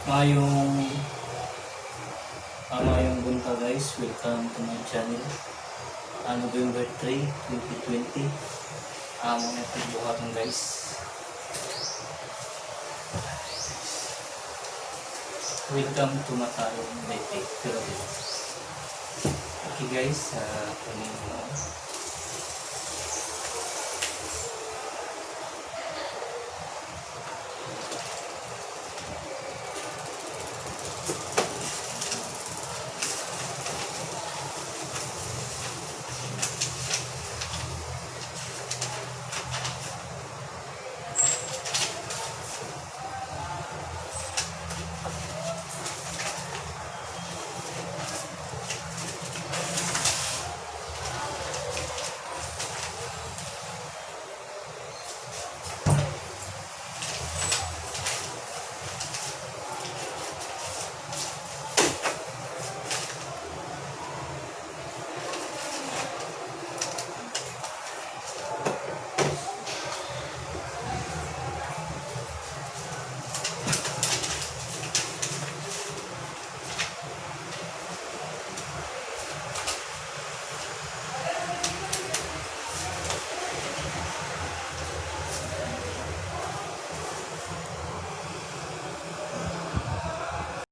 Ngayong ngayong bunta guys, welcome to my channel. November 3, 2020. Muna itong buhatan guys. Welcome to Matalong Detective. Okay guys, kunin mo.